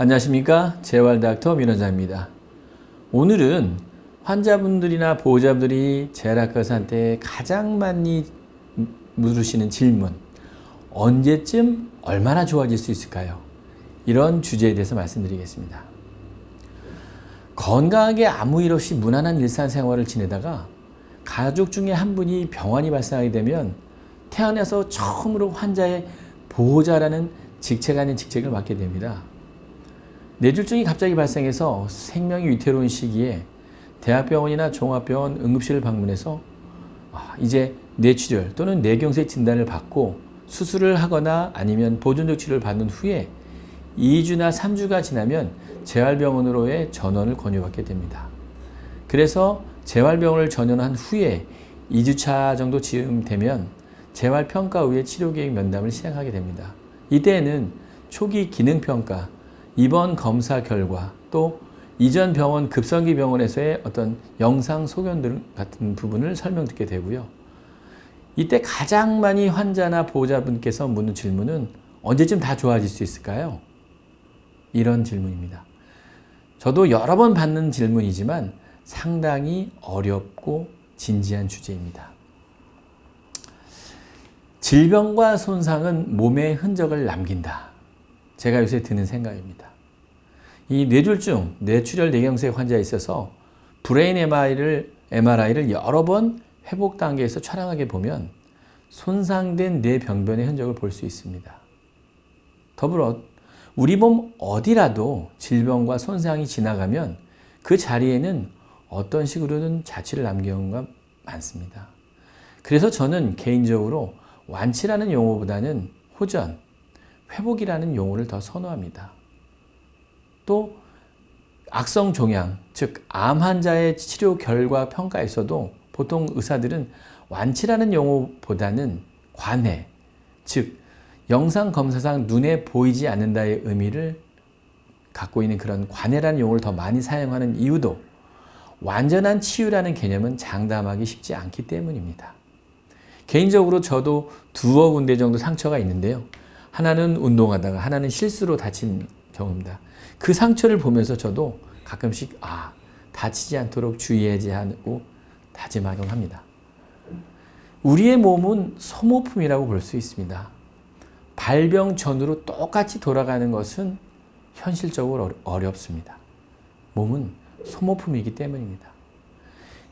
안녕하십니까. 재활닥터 민원자입니다. 오늘은 환자분들이나 보호자분들이 재활학과에서 한때 가장 많이 물으시는 질문, 언제쯤 얼마나 좋아질 수 있을까요? 이런 주제에 대해서 말씀드리겠습니다. 건강하게 아무 일 없이 무난한 일상생활을 지내다가 가족 중에 한 분이 병환이 발생하게 되면 태어나서 처음으로 환자의 보호자라는 직책 아닌 직책을 맡게 됩니다. 뇌졸중이 갑자기 발생해서 생명이 위태로운 시기에 대학병원이나 종합병원 응급실을 방문해서 이제 뇌출혈 또는 뇌경색 진단을 받고 수술을 하거나 아니면 보존적 치료를 받는 후에 2주나 3주가 지나면 재활병원으로의 전원을 권유받게 됩니다. 그래서 재활병원을 전원한 후에 2주차 정도 즈음 되면 재활평가 후에 치료계획 면담을 시작하게 됩니다. 이때에는 초기 기능평가, 입원 검사 결과, 또 이전 병원 급성기 병원에서의 어떤 영상 소견 등 같은 부분을 설명드리게 되고요. 이때 가장 많이 환자나 보호자분께서 묻는 질문은 언제쯤 다 좋아질 수 있을까요? 이런 질문입니다. 저도 여러 번 받는 질문이지만 상당히 어렵고 진지한 주제입니다. 질병과 손상은 몸의 흔적을 남긴다. 제가 요새 드는 생각입니다. 이 뇌졸중, 뇌출혈 뇌경색 환자에 있어서 브레인 MRI를 여러 번 회복 단계에서 촬영하게 보면 손상된 뇌 병변의 흔적을 볼 수 있습니다. 더불어 우리 몸 어디라도 질병과 손상이 지나가면 그 자리에는 어떤 식으로든 자취를 남기는 경우가 많습니다. 그래서 저는 개인적으로 완치라는 용어보다는 호전, 회복이라는 용어를 더 선호합니다. 또 악성 종양, 즉 암 환자의 치료 결과 평가에서도 보통 의사들은 완치라는 용어보다는 관해, 즉 영상 검사상 눈에 보이지 않는다의 의미를 갖고 있는 그런 관해라는 용어를 더 많이 사용하는 이유도 완전한 치유라는 개념은 장담하기 쉽지 않기 때문입니다. 개인적으로 저도 두어 군데 정도 상처가 있는데요. 하나는 운동하다가 하나는 실수로 다친 경우입니다. 그 상처를 보면서 저도 가끔씩 다치지 않도록 주의해야지 하고 다짐하곤 합니다. 우리의 몸은 소모품이라고 볼 수 있습니다. 발병 전후로 똑같이 돌아가는 것은 현실적으로 어렵습니다. 몸은 소모품이기 때문입니다.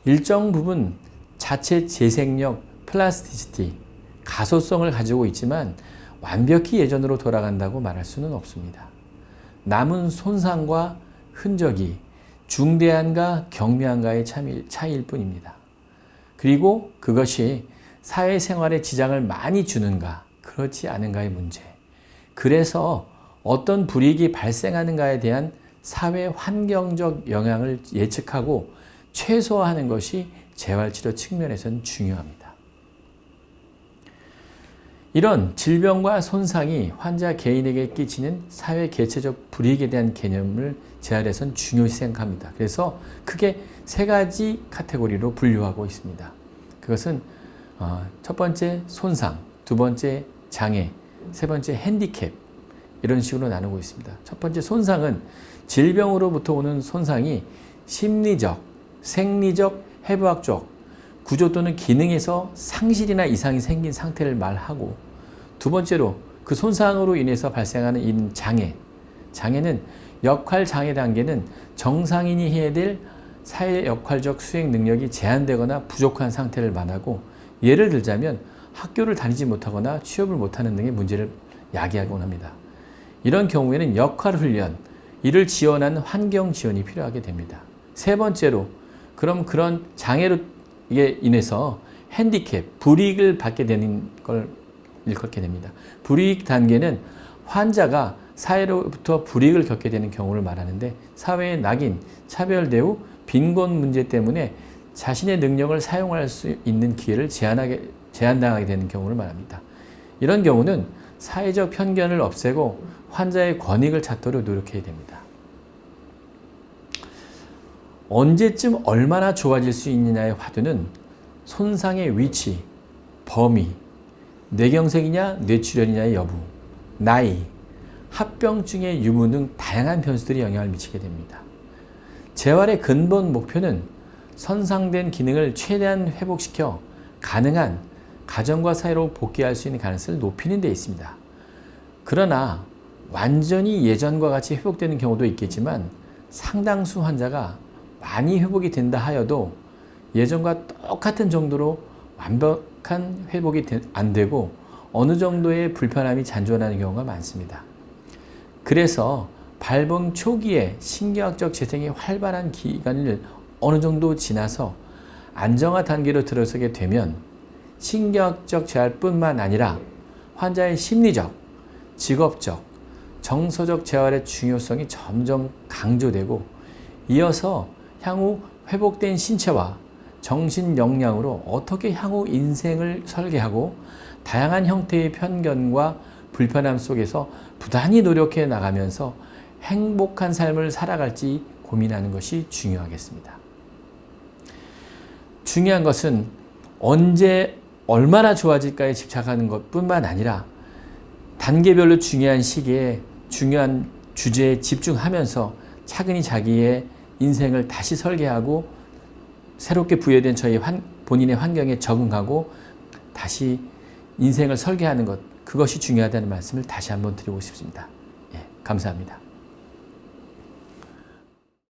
일정 부분 자체 재생력, 플라스티시티, 가소성을 가지고 있지만 완벽히 예전으로 돌아간다고 말할 수는 없습니다. 남은 손상과 흔적이 중대한가 경미한가의 차이일 뿐입니다. 그리고 그것이 사회생활에 지장을 많이 주는가, 그렇지 않은가의 문제. 그래서 어떤 불이익이 발생하는가에 대한 사회 환경적 영향을 예측하고 최소화하는 것이 재활치료 측면에서는 중요합니다. 이런 질병과 손상이 환자 개인에게 끼치는 사회 개체적 불이익에 대한 개념을 재활에서는 중요시 생각합니다. 그래서 크게 세 가지 카테고리로 분류하고 있습니다. 그것은 첫 번째 손상, 두 번째 장애, 세 번째 핸디캡, 이런 식으로 나누고 있습니다. 첫 번째 손상은 질병으로부터 오는 손상이 심리적, 생리적, 해부학적, 구조 또는 기능에서 상실이나 이상이 생긴 상태를 말하고, 두 번째로 그 손상으로 인해서 발생하는 이 장애, 장애는 역할 장애 단계는 정상인이 해야 될 사회 역할적 수행 능력이 제한되거나 부족한 상태를 말하고, 예를 들자면 학교를 다니지 못하거나 취업을 못하는 등의 문제를 야기하곤 합니다. 이런 경우에는 역할 훈련, 이를 지원하는 환경 지원이 필요하게 됩니다. 세 번째로 그런 장애로 인해서 핸디캡, 불이익을 받게 되는 걸 일컫게 됩니다. 불이익 단계는 환자가 사회로부터 불이익을 겪게 되는 경우를 말하는데, 사회의 낙인, 차별 대우, 빈곤 문제 때문에 자신의 능력을 사용할 수 있는 기회를 제한당하게 되는 경우를 말합니다. 이런 경우는 사회적 편견을 없애고 환자의 권익을 찾도록 노력해야 됩니다. 언제쯤 얼마나 좋아질 수 있느냐의 화두는 손상의 위치, 범위, 뇌경색이냐 뇌출혈이냐의 여부, 나이, 합병증의 유무 등 다양한 변수들이 영향을 미치게 됩니다. 재활의 근본 목표는 손상된 기능을 최대한 회복시켜 가능한 가정과 사회로 복귀할 수 있는 가능성을 높이는 데 있습니다. 그러나 완전히 예전과 같이 회복되는 경우도 있겠지만 상당수 환자가 많이 회복이 된다 하여도 예전과 똑같은 정도로 완벽한 회복이 안 되고 어느 정도의 불편함이 잔존하는 경우가 많습니다. 그래서 발병 초기에 신경학적 재생이 활발한 기간을 어느 정도 지나서 안정화 단계로 들어서게 되면 신경학적 재활뿐만 아니라 환자의 심리적, 직업적, 정서적 재활의 중요성이 점점 강조되고 이어서 향후 회복된 신체와 정신 역량으로 어떻게 향후 인생을 설계하고 다양한 형태의 편견과 불편함 속에서 부단히 노력해 나가면서 행복한 삶을 살아갈지 고민하는 것이 중요하겠습니다. 중요한 것은 언제 얼마나 좋아질까에 집착하는 것뿐만 아니라 단계별로 중요한 시기에 중요한 주제에 집중하면서 차근히 자기의 인생을 다시 설계하고 새롭게 부여된 본인의 환경에 적응하고 다시 인생을 설계하는 것, 그것이 중요하다는 말씀을 다시 한번 드리고 싶습니다. 예, 감사합니다.